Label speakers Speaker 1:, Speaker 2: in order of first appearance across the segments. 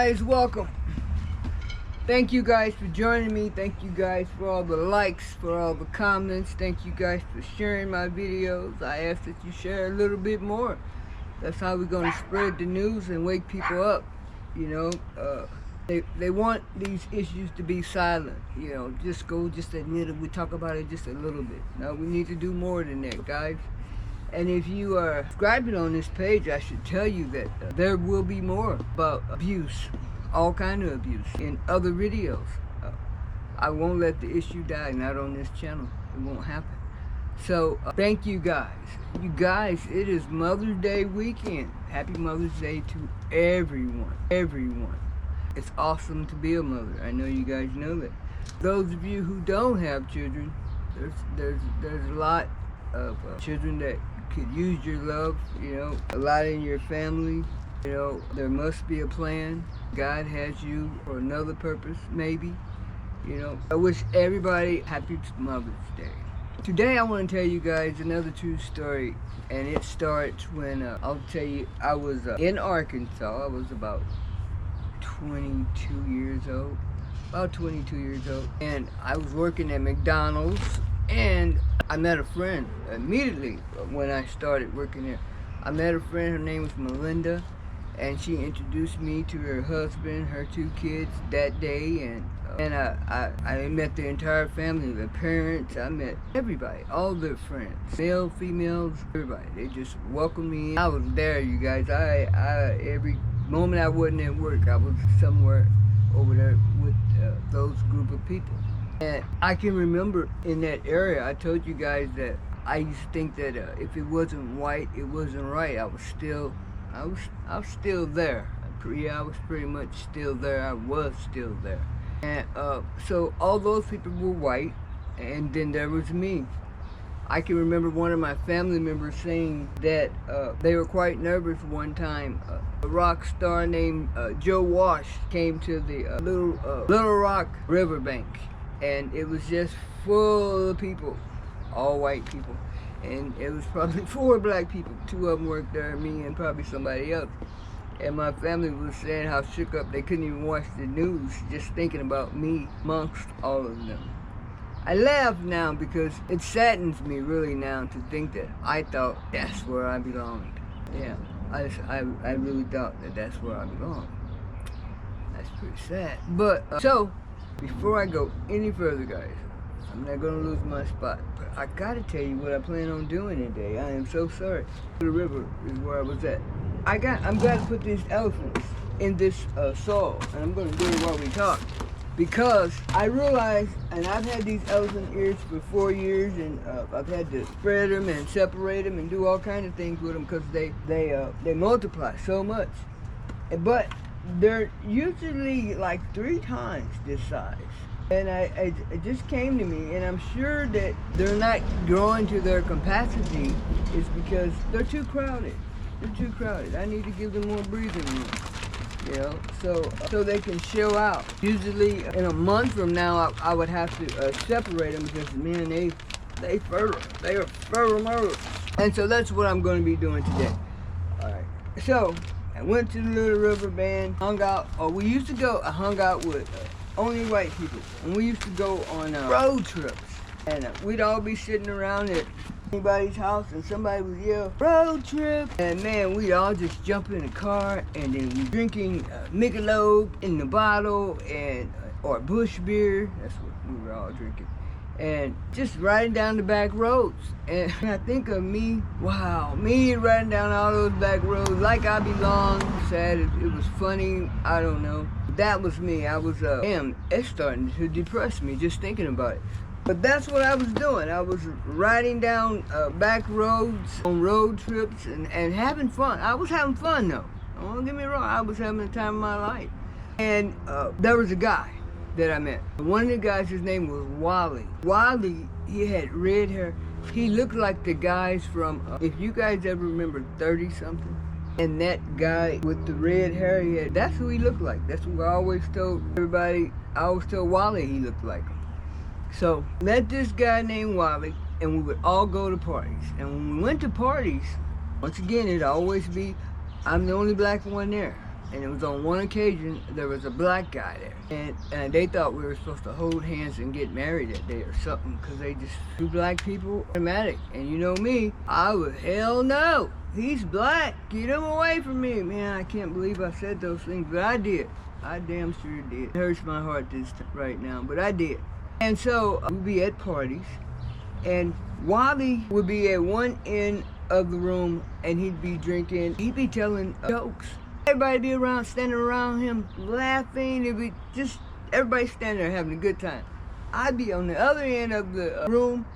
Speaker 1: guys, welcome. Thank you guys for joining me. Thank you guys for all the likes, for all the comments. Thank you guys for sharing my videos. I ask that you share a little bit more. That's how we're going to spread the news and wake people up. You know, they want these issues to be silent. You know, just admit it. We talk about it just a little bit. No, we need to do more than that, guys. And if you are subscribing on this page, I should tell you that there will be more about abuse, all kind of abuse, in other videos. I won't let the issue die, not on this channel. It won't happen. So, thank you guys. You guys, it is Mother's Day weekend. Happy Mother's Day to everyone. Everyone. It's awesome to be a mother. I know you guys know that. Those of you who don't have children, there's a lot of children that could use your love, you know, a lot in your family. You know, there must be a plan. God has you for another purpose, maybe. You know, I wish everybody happy Mother's Day. Today I want to tell you guys another true story, and it starts when, I'll tell you, I was in Arkansas. I was about 22 years old, and I was working at McDonald's, and I met a friend immediately when I started working there. I met a friend, her name was Melinda, and she introduced me to her husband, her 2 kids that day, and I met the entire family, the parents. I met everybody, all their friends, male, females, everybody. They just welcomed me in. I was there, you guys. Every moment I wasn't at work, I was somewhere over there with those group of people. And I can remember in that area, I told you guys that I used to think that if it wasn't white, it wasn't right. I was still there. Yeah, I was pretty much still there. I was still there. And so all those people were white, and then there was me. I can remember one of my family members saying that they were quite nervous one time. A rock star named Joe Walsh came to the Little Rock riverbank, and it was just full of people, all white people. And it was probably 4 black people. 2 of them worked there, me and probably somebody else. And my family was saying how shook up they couldn't even watch the news just thinking about me amongst all of them. I laugh now because it saddens me really now to think that I thought that's where I belonged. Yeah, I really thought that that's where I belonged. That's pretty sad. But, so, before I go any further, guys, I'm not going to lose my spot, but I got to tell you what I plan on doing today. I am so sorry. The river is where I was at. I'm going to put these elephants in this soil, and I'm going to do it while we talk. Because I realized, and I've had these elephant ears for 4 years, and I've had to spread them and separate them and do all kinds of things with them because they multiply so much. But they're usually like 3 times this size. And it just came to me, and I'm sure that they're not growing to their capacity is because they're too crowded. They're too crowded. I need to give them more breathing room. You know, so they can show out. Usually in a month from now, I would have to separate them because, man, they are fertile murderers. And so that's what I'm going to be doing today. All right. So I went to the Little River Band, hung out. I hung out with only white people, and we used to go on road trips. And we'd all be sitting around at anybody's house, and somebody would yell, "Road trip!" And man, we'd all just jump in the car, and then we drinking Michelob in the bottle, and or Bush beer. That's what we were all drinking, and just riding down the back roads. And I think of me, wow, me riding down all those back roads like I belong. Sad, it was funny. I don't know. That was me. I was damn. It's starting to depress me just thinking about it. But that's what I was doing. I was riding down back roads on road trips and having fun. I was having fun though. Don't get me wrong, I was having the time of my life. And there was a guy that I met. One of the guys, his name was Wally. Wally, he had red hair. He looked like the guys from, if you guys ever remember 30 something. And that guy with the red hair, that's who he looked like. That's what I always told everybody. I always told Wally he looked like him. So, met this guy named Wally, and we would all go to parties. And when we went to parties, once again, it'd always be, I'm the only black one there. And it was on one occasion, there was a black guy there. And they thought we were supposed to hold hands and get married that day or something, because they just, two black people, automatic. And you know me, I was, hell no, he's black, get him away from me. Man, I can't believe I said those things, but I did. I damn sure did. It hurts my heart right now, but I did. And so, we'd be at parties, and Wally would be at one end of the room, and he'd be drinking, he'd be telling jokes. Everybody be around, standing around him, laughing. It'd be just everybody standing there having a good time. I'd be on the other end of the room,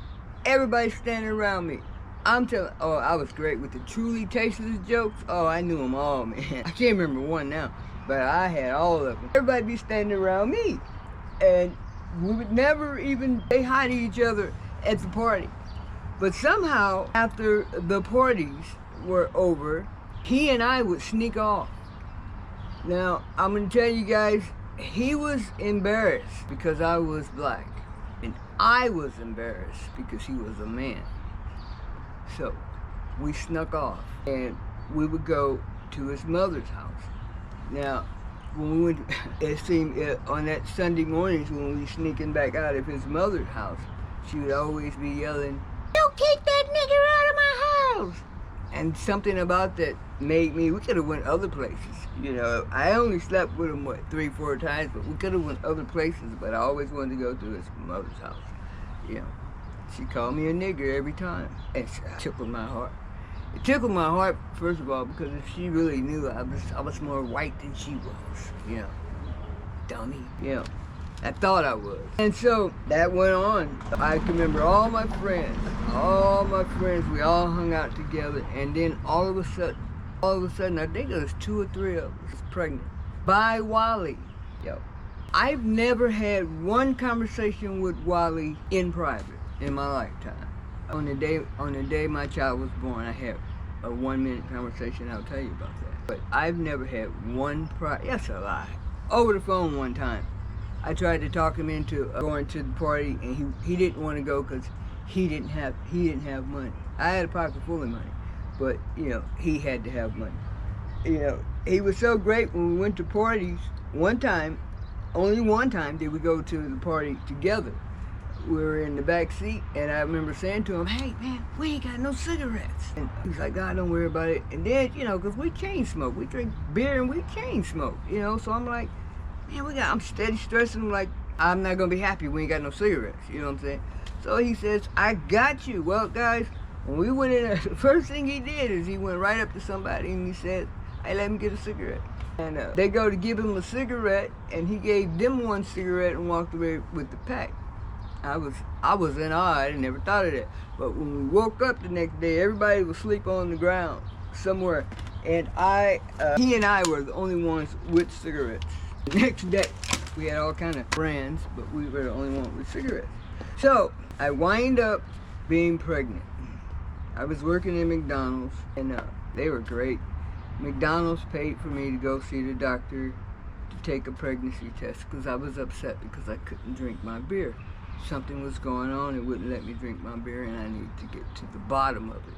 Speaker 1: everybody standing around me. I'm telling, oh, I was great with the truly tasteless jokes. Oh, I knew them all, man. I can't remember one now, but I had all of them. Everybody be standing around me, and we would never even say hi to each other at the party. But somehow, after the parties were over, he and I would sneak off. Now, I'm gonna tell you guys, he was embarrassed because I was black. And I was embarrassed because he was a man. So, we snuck off and we would go to his mother's house. Now, when we went, it seemed on that Sunday mornings when we were sneaking back out of his mother's house, she would always be yelling, "Don't kick that nigger out of my house!" And something about that made me, we could have went other places. You know, I only slept with him, 3-4 times, but we could have went other places, but I always wanted to go to his mother's house. You know, she called me a nigger every time, and it tickled my heart. It tickled my heart, first of all, because if she really knew I was more white than she was, you know, dummy, you know. I thought I was. And so that went on. I can remember all my friends, we all hung out together, and then all of a sudden, I think there was 2 or 3 of us pregnant by Wally. Yo, I've never had one conversation with Wally in private in my lifetime. On the day my child was born, I had a 1-minute conversation. I'll tell you about that. But I've never had one that's a lie. Over the phone one time. I tried to talk him into going to the party, and he didn't want to go because he didn't have money. I had a pocket full of money, but you know, he had to have money. You know, he was so great when we went to parties. Only one time did we go to the party together. We were in the back seat, and I remember saying to him, "Hey man, we ain't got no cigarettes." And he was like, "God, don't worry about it." And then, you know, because we chain smoke, we drink beer and we chain smoke, you know. So I'm like, man, I'm steady stressing him like I'm not gonna be happy we ain't got no cigarettes, you know what I'm saying? So he says, "I got you." Well, guys, when we went in there, the first thing he did is he went right up to somebody and he said, "Hey, let me get a cigarette." And they go to give him a cigarette, and he gave them one cigarette and walked away with the pack. I was in awe. I never thought of that. But when we woke up the next day, everybody was asleep on the ground somewhere, and he and I were the only ones with cigarettes. The next day, we had all kind of friends, but we were the only one with cigarettes. So, I wind up being pregnant. I was working in McDonald's, and they were great. McDonald's paid for me to go see the doctor to take a pregnancy test because I was upset because I couldn't drink my beer. Something was going on, it wouldn't let me drink my beer, and I needed to get to the bottom of it.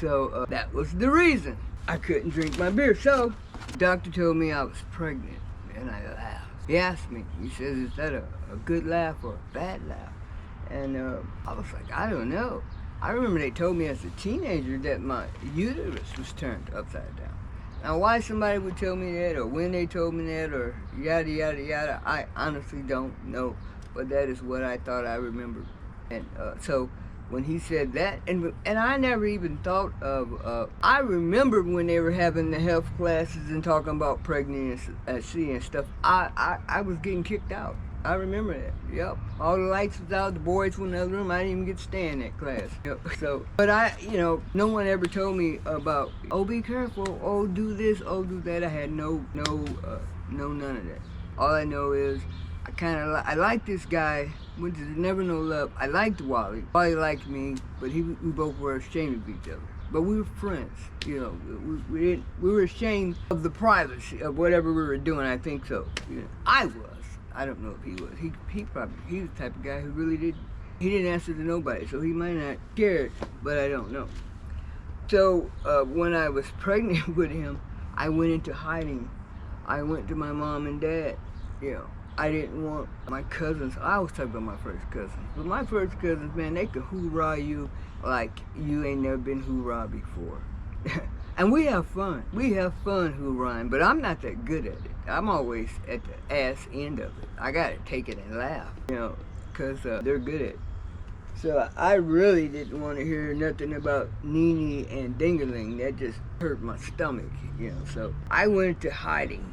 Speaker 1: So, that was the reason I couldn't drink my beer. So, the doctor told me I was pregnant. And I laughed. He asked me, he says, "Is that a good laugh or a bad laugh?" And I was like, I don't know. I remember they told me as a teenager that my uterus was turned upside down. Now, why somebody would tell me that, or when they told me that, or yada, yada, yada, I honestly don't know. But that is what I thought I remembered. And so when he said that, and I never even thought of, I remember when they were having the health classes and talking about pregnancy and stuff, I was getting kicked out. I remember that, yep. All the lights was out, the boys were in the other room, I didn't even get to stay in that class. Yep. So, but you know, no one ever told me about, oh, be careful, oh, do this, oh, do that. I had no, none of that. All I know is, I liked this guy, which is never no love. I liked Wally. Wally liked me, but we both were ashamed of each other. But we were friends, you know. We were ashamed of the privacy of whatever we were doing. I think so. You know, I was. I don't know if he was. He was the type of guy who really didn't answer to nobody. So he might not care, but I don't know. So when I was pregnant with him, I went into hiding I went to my mom and dad, you know. I didn't want my cousins. I always talk about my first cousins. But my first cousins, man, they could hoorah you like you ain't never been hoorah before. And we have fun. We have fun hoorahing, but I'm not that good at it. I'm always at the ass end of it. I gotta take it and laugh, you know, because they're good at it. So I really didn't want to hear nothing about Nene and Dingaling. That just hurt my stomach, you know. So I went to hiding.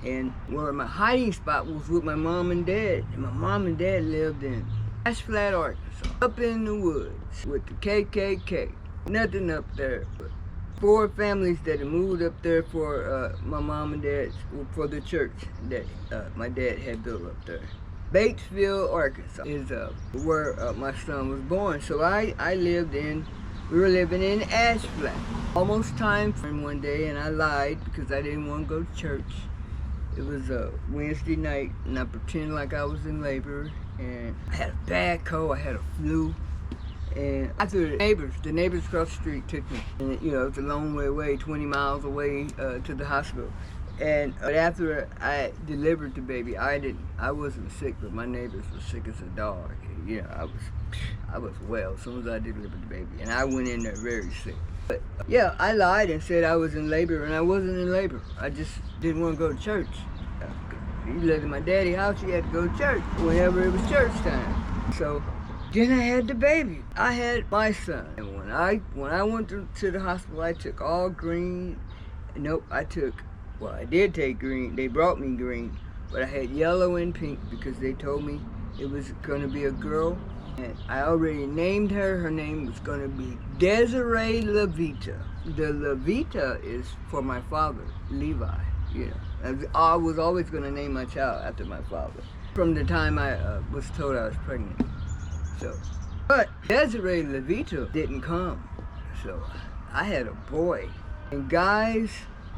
Speaker 1: And where my hiding spot was with my mom and dad. And my mom and dad lived in Ash Flat, Arkansas, up in the woods with the KKK. Nothing up there but 4 families that had moved up there for my mom and dad, for the church that my dad had built up there. Batesville, Arkansas is where my son was born. So we were living in Ash Flat. Almost time for him one day, and I lied because I didn't want to go to church. It was a Wednesday night, and I pretended like I was in labor, and I had a bad cold, I had a flu, and after the neighbors across the street took me, and you know, it's a long way away, 20 miles away to the hospital. And after I delivered the baby, I wasn't sick, but my neighbors were sick as a dog. You know, I was well as soon as I delivered the baby, and I went in there very sick. But yeah, I lied and said I was in labor, and I wasn't in labor. I just didn't want to go to church. You lived in my daddy's house, you had to go to church whenever it was church time. So then I had the baby. I had my son. And when I went to the hospital, I took all green. Nope, I did take green. They brought me green, but I had yellow and pink because they told me it was going to be a girl. And I already named her. Her name was going to be Desiree Levita. The Levita is for my father, Levi. You know, I was always going to name my child after my father from the time I was told I was pregnant. So, but Desiree Levita didn't come. So I had a boy. And guys,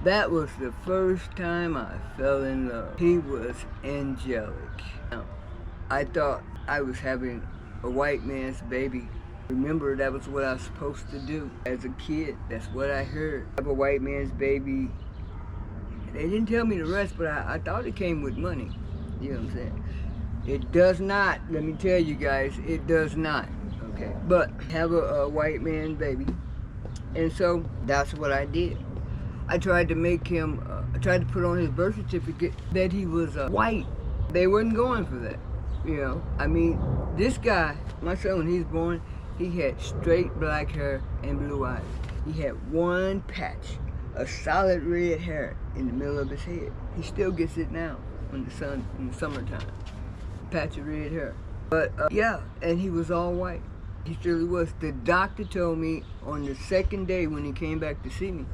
Speaker 1: that was the first time I fell in love. He was angelic. Now, I thought I was having a white man's baby. Remember, that was what I was supposed to do as a kid. That's what I heard. Have a white man's baby. They didn't tell me the rest, but I thought it came with money. You know what I'm saying? It does not. Let me tell you guys, it does not. Okay. But have a white man baby. And so that's what I did. I tried to make him, I tried to put on his birth certificate that he was white. They wasn't going for that. You know, I mean, this guy, my son, when he was born, he had straight black hair and blue eyes. He had one patch, a solid red hair in the middle of his head. He still gets it now in the summertime. A patch of red hair. But yeah, and he was all white. He surely was. The doctor told me on the second day when he came back to see me,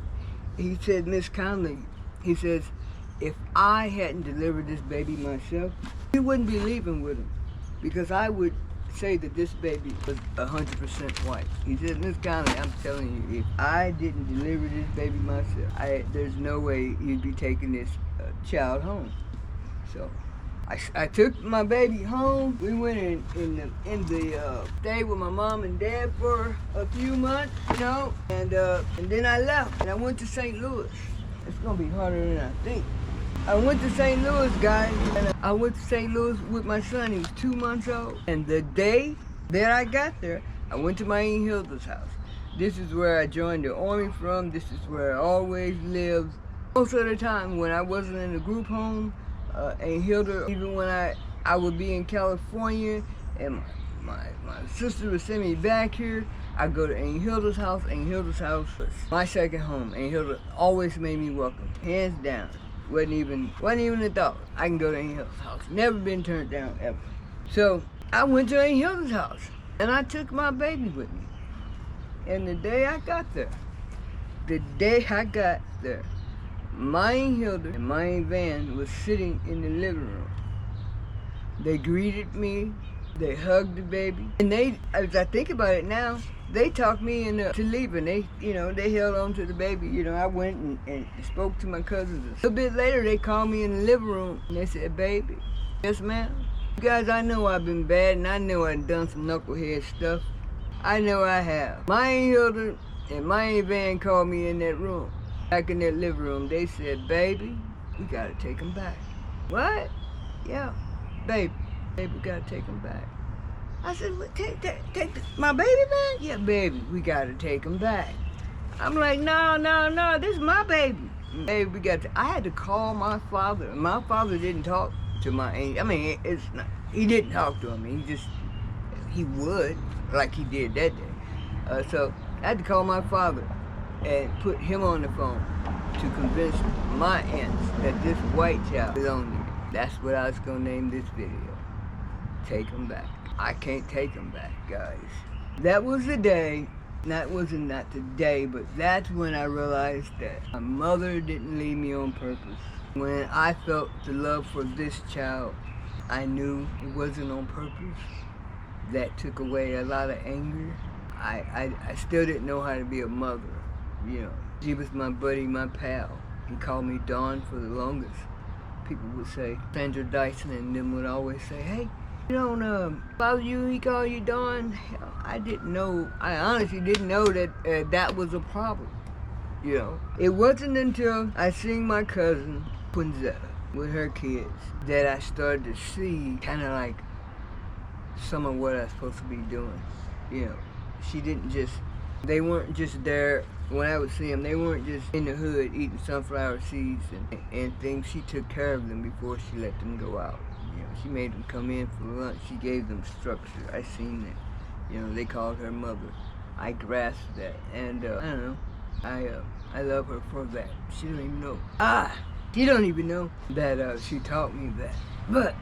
Speaker 1: he said, Miss Conley, he says, if I hadn't delivered this baby myself, he wouldn't be leaving with him, because I would say that this baby was 100% white. He said, Miss Conley, I'm telling you, if I didn't deliver this baby myself, there's no way you'd be taking this child home. So I took my baby home. We went in the stay with my mom and dad for a few months, you know, and then I left and I went to St. Louis. It's gonna be harder than I think. I went to St. Louis, guys, and I went to St. Louis with my son. He was 2 months old. And the day that I got there, I went to my Aunt Hilda's house. This is where I joined the Army from. This is where I always lived. Most of the time when I wasn't in the group home, Aunt Hilda, even when I would be in California and my sister would send me back here, I'd go to Aunt Hilda's house. Aunt Hilda's house was my second home. Aunt Hilda always made me welcome, hands down. Wasn't even a thought. I can go to Aunt Hilda's house. Never been turned down ever. So I went to Aunt Hilda's house and I took my baby with me. And the day I got there, my Aunt Hilda and my Aunt Van was sitting in the living room. They greeted me, they hugged the baby, and as I think about it now, they talked me into leaving. They held on to the baby. You know, I went and spoke to my cousins. A little bit later, they called me in the living room and they said, baby, yes ma'am. You guys, I know I've been bad and I know I've done some knucklehead stuff. I know I have. My Aunt Hilda and my Aunt Van called me in that room. Back in that living room, they said, baby, we gotta take him back. What? Yeah, babe, we gotta take him back. I said, "What, take my baby back?" Yeah, baby, we gotta take him back. I'm like, no, this is my baby. Baby, I had to call my father. My father didn't talk to my aunt. I mean, he didn't talk to him. He would, like he did that day. So I had to call my father and put him on the phone to convince my aunts that this white child is on there. That's what I was gonna name this video. Take him back. I can't take him back, guys. That was the day. That wasn't not the day, but that's when I realized that my mother didn't leave me on purpose. When I felt the love for this child, I knew it wasn't on purpose. That took away a lot of anger. I still didn't know how to be a mother, you know. She was my buddy, my pal. He called me Dawn for the longest. People would say, Sandra Dyson and them would always say, hey, you don't follow you, he called you Dawn. I didn't know, I honestly didn't know that that was a problem, you know. It wasn't until I seen my cousin, Quinzetta, with her kids, that I started to see kind of like some of what I was supposed to be doing, you know. They weren't just there. When I would see them, they weren't just in the hood eating sunflower seeds and things. She took care of them before she let them go out. You know, she made them come in for lunch. She gave them structure. I seen that. You know, they called her mother. I grasped that, and I don't know. I love her for that. She don't even know. She don't even know that she taught me that. But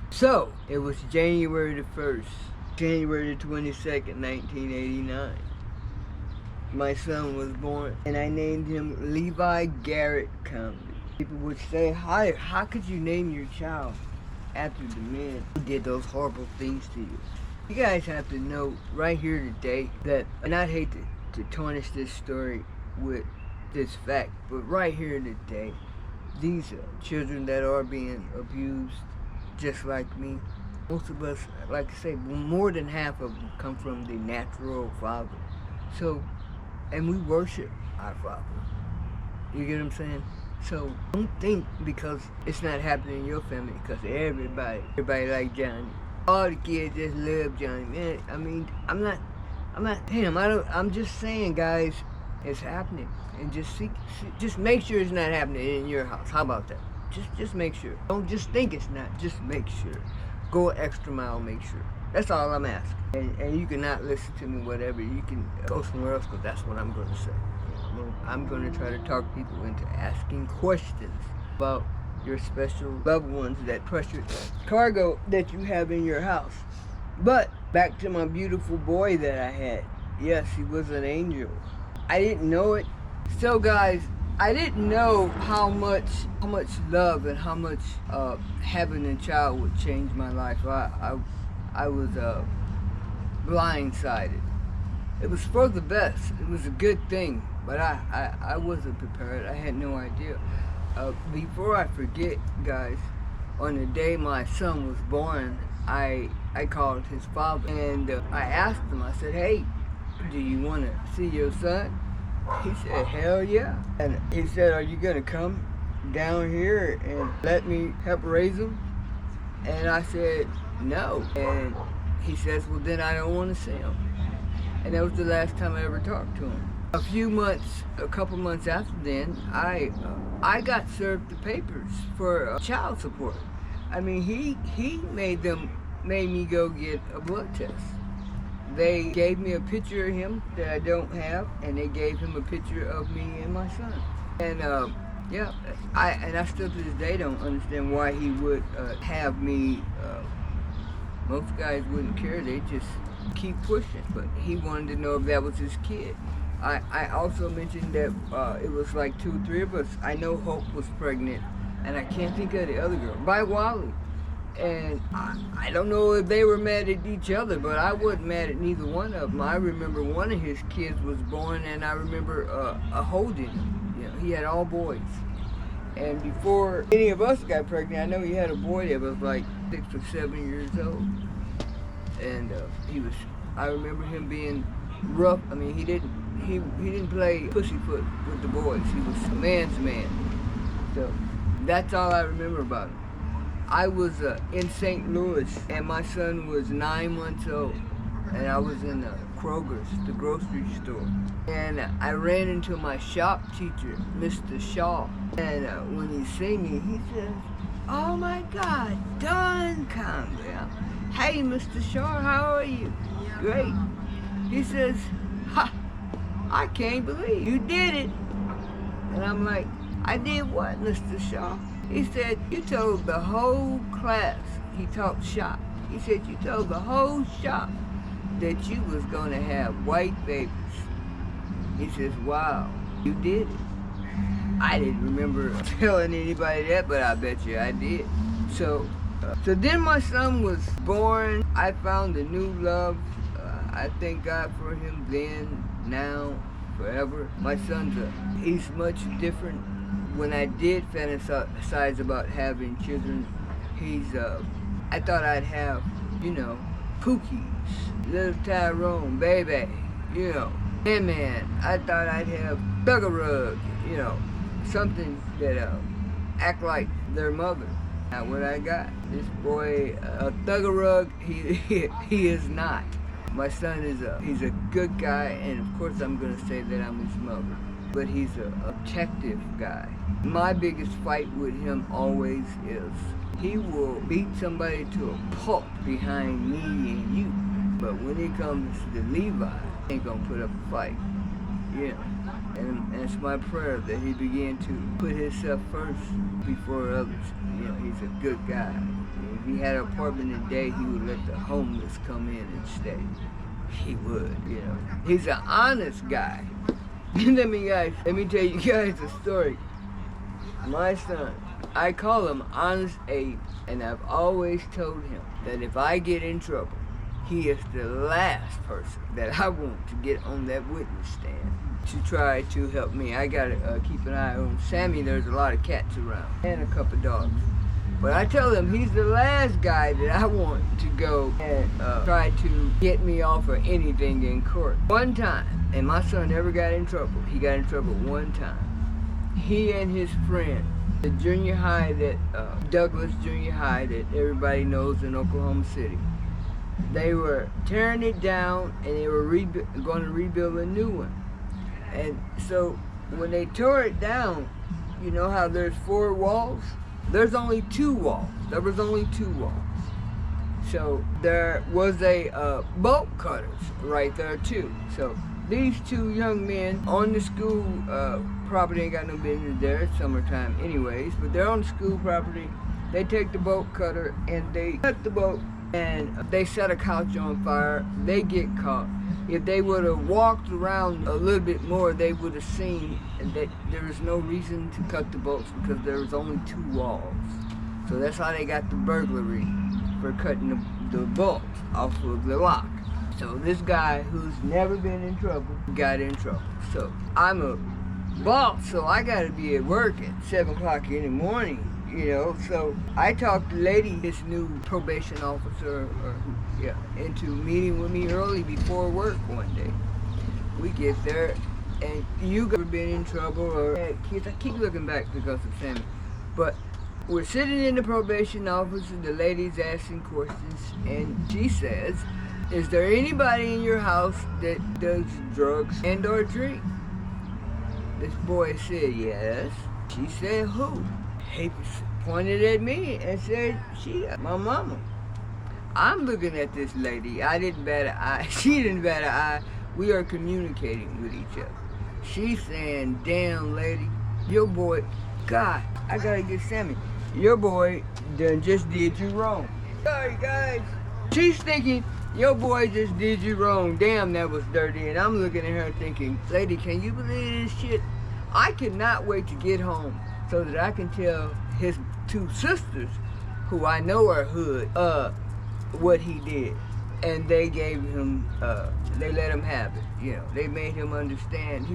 Speaker 1: so it was January the 1st, January the 22nd, 1989. My son was born, and I named him Levi Garrett Conley. People would say, how could you name your child after the man who did those horrible things to you? You guys have to know right here today that, and I'd hate to tarnish this story with this fact, but right here today, these children that are being abused, just like me, most of us, like I say, more than half of them come from the natural father. So, and we worship our Father. You get what I'm saying? So don't think because it's not happening in your family, because everybody like Johnny. All the kids just love Johnny, man. I mean, I'm not him. I'm just saying, guys, it's happening, and just make sure it's not happening in your house. How about that? Just make sure. Don't just think it's not. Just make sure. Go an extra mile. Make sure. That's all I'm asking. And you cannot listen to me, whatever. You can go somewhere else, because that's what I'm going to say. I'm going to try to talk people into asking questions about your special loved ones, that precious cargo that you have in your house. But back to my beautiful boy that I had. Yes, he was an angel. I didn't know it. So guys, I didn't know how much love and how much having a child would change my life. I was blindsided. It was for the best. It was a good thing, but I wasn't prepared. I had no idea. Before I forget, guys, on the day my son was born, I called his father, and I asked him, I said, hey, do you want to see your son? He said, hell yeah. And he said, are you going to come down here and let me help raise him? And I said, no. And he says, well, then I don't want to see him. And that was the last time I ever talked to him. A couple months after then, I got served the papers for child support. I mean, he made me go get a blood test. They gave me a picture of him that I don't have, and they gave him a picture of me and my son. And yeah, I still to this day don't understand why he would have me. Most guys wouldn't care, they just keep pushing. But he wanted to know if that was his kid. I also mentioned that it was like 2 or 3 of us. I know Hope was pregnant, and I can't think of the other girl, by Wally. And I don't know if they were mad at each other, but I wasn't mad at neither one of them. I remember one of his kids was born, and I remember holding him. You know, he had all boys. And before any of us got pregnant, I know he had a boy that was like 6 or 7 years old. And I remember him being rough. I mean, he didn't play pussyfoot with the boys. He was a man's man. So That's all I remember about him. I was in St. Louis, and my son was 9 months old, and I was in Kroger's, the grocery store. And I ran into my shop teacher, Mr. Shaw. And when he seen me, he says, "Oh my God, Don Conwell. Hey, Mr. Shaw, how are you?" "Great." He says, "Ha, I can't believe you did it." And I'm like, "I did what, Mr. Shaw?" He said, "You told the whole class," he taught shop. He said, "You told the whole shop that you was gonna have white babies." He says, "Wow, you did it." I didn't remember telling anybody that, but I bet you I did. So then my son was born. I found a new love. I thank God for him then, now, forever. My son's he's much different. When I did fantasize about having children, I thought I'd have, Pookies, little Tyrone, baby, Man, I thought I'd have Thuggerug, something that act like their mother. Now what I got, this boy, Thuggerug, he is not. My son he's a good guy, and of course I'm gonna say that I'm his mother. But he's a protective guy. My biggest fight with him always is he will beat somebody to a pulp behind me and you. But when it comes to Levi, he ain't gonna put up a fight. And it's my prayer that he begin to put himself first before others. He's a good guy. If he had an apartment today, he would let the homeless come in and stay. He would, He's an honest guy. Let me tell you guys a story. My son, I call him Honest Abe, and I've always told him that if I get in trouble, he is the last person that I want to get on that witness stand to try to help me. I gotta keep an eye on Sammy. There's a lot of cats around, and a couple dogs. But I tell him he's the last guy that I want to go and try to get me off of anything in court. One time, and my son never got in trouble. He got in trouble one time. He and his friend, the junior high Douglas Junior High that everybody knows in Oklahoma City, they were tearing it down and they were going to rebuild a new one. And so when they tore it down, you know how there's 4 walls? There's only 2 walls. There was only 2 walls. So there was a bolt cutters right there too. So these 2 young men on the school property, ain't got no business there, it's summertime anyways, but they're on the school property. They take the bolt cutter and they cut the bolt and they set a couch on fire. They get caught. If they would have walked around a little bit more, they would have seen that there was no reason to cut the bolts because there was only 2 walls. So that's how they got the burglary, for cutting the bolts off of the lock. So this guy who's never been in trouble got in trouble. So I'm a boss, so I gotta be at work at 7 o'clock in the morning, So I talked the lady, this new probation officer, into meeting with me early before work one day. We get there, and you ever been in trouble or had kids? I keep looking back because of Sammy. But we're sitting in the probation office, and the lady's asking questions, and she says, "Is there anybody in your house that does drugs and or drink?" This boy said, "Yes." She said, "Who?" He pointed at me and said, "My mama." I'm looking at this lady. I didn't bat an eye. She didn't bat an eye. We are communicating with each other. She's saying, "Damn, lady, your boy, God, I gotta get Sammy. Your boy done just did you wrong." Sorry, guys. She's thinking, your boy just did you wrong. Damn, that was dirty. And I'm looking at her thinking, lady, can you believe this shit? I cannot wait to get home so that I can tell his 2 sisters, who I know are hood, what he did. And they gave him, they let him have it. They made him understand.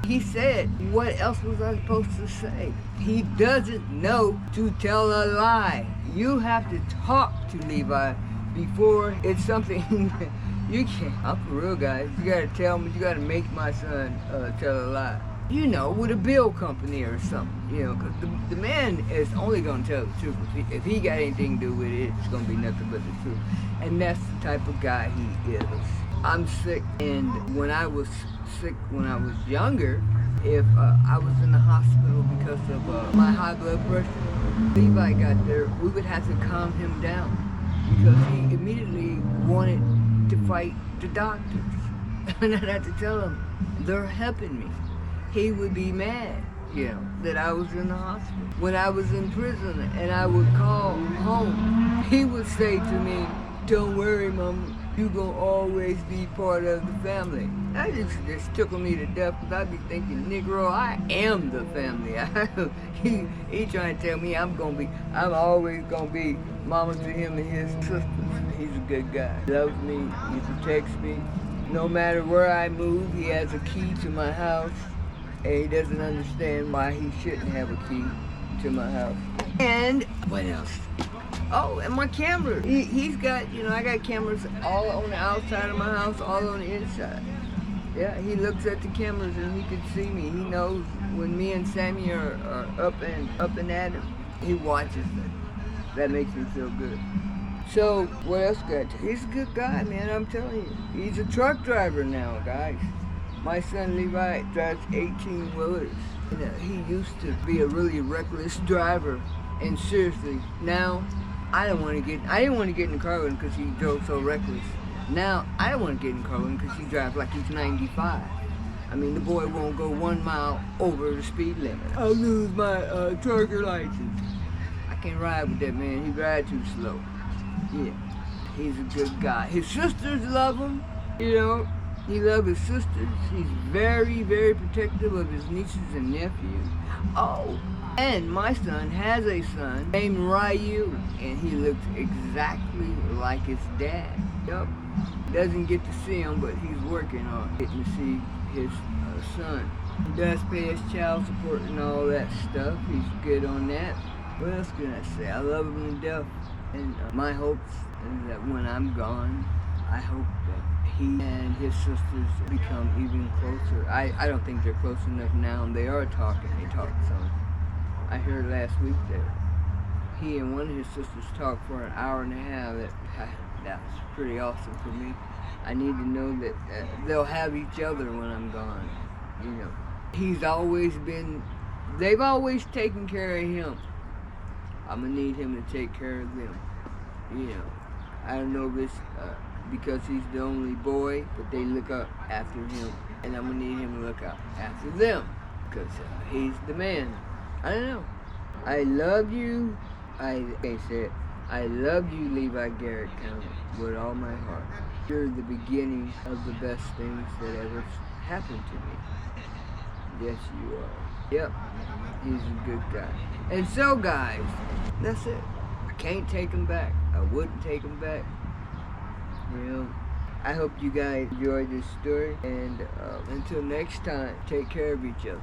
Speaker 1: He said, what else was I supposed to say? He doesn't know to tell a lie. You have to talk to Levi before it's something you can't. I'm for real, guys. You gotta tell me, you gotta make my son tell a lie. you know, with a bill company or something, you know, because the man is only going to tell the truth. If he got anything to do with it, it's going to be nothing but the truth. And that's the type of guy he is. I'm sick, and when I was sick when I was younger, if I was in the hospital because of my high blood pressure, Levi got there, we would have to calm him down because he immediately wanted to fight the doctors. And I'd have to tell him, they're helping me. He would be mad, you know, that I was in the hospital. When I was in prison and I would call home, he would say to me, don't worry, Mama, you're going to always be part of the family. That just tickled me to death because I'd be thinking, Negro, I am the family. he trying to tell me I'm always going to be mama to him and his sisters. He's a good guy. He loves me. He protects me. No matter where I move, he has a key to my house. And he doesn't understand why he shouldn't have a key to my house. And what else? Oh, and my camera. He's got, you know, I got cameras all on the outside of my house, all on the inside. Yeah, he looks at the cameras and he can see me. He knows when me and Sammy are up and at him. He watches it. That makes me feel good. So, what else got? He's a good guy, man, I'm telling you. He's a truck driver now, guys. My son Levi drives 18-wheelers. He used to be a really reckless driver. And seriously, now I didn't want to get in the car with him because he drove so reckless. Now I don't want to get in the car with him because he drives like he's 95. I mean, the boy won't go 1 mile over the speed limit. I'll lose my trucker license. I can't ride with that man. He rides too slow. Yeah, he's a good guy. His sisters love him, you know. He loves his sisters. He's very, very protective of his nieces and nephews. Oh, and my son has a son named Ryu, and he looks exactly like his dad. Yup. Doesn't get to see him, but he's working on getting to see his son. He does pay his child support and all that stuff. He's good on that. What else can I say? I love him to death. And my hopes is that when I'm gone, I hope that he and his sisters become even closer. I don't think they're close enough now, and they are talking. They talk some. I heard last week that he and one of his sisters talked for an hour and a half. That was pretty awesome for me. I need to know that they'll have each other when I'm gone. You know, they've always taken care of him. I'm gonna need him to take care of them. You know, I don't know if it's because he's the only boy, but they look up after him, and I'm gonna need him to look up after them because he's the man. I don't know. I love you. I can't say it. I love you, Levi Garrett County, with all my heart. You're the beginning of the best things that ever happened to me. Yes, you are. Yep, he's a good guy. And so, guys, that's it. I can't take him back. I wouldn't take him back. You know, I hope you guys enjoyed this story. And until next time, take care of each other.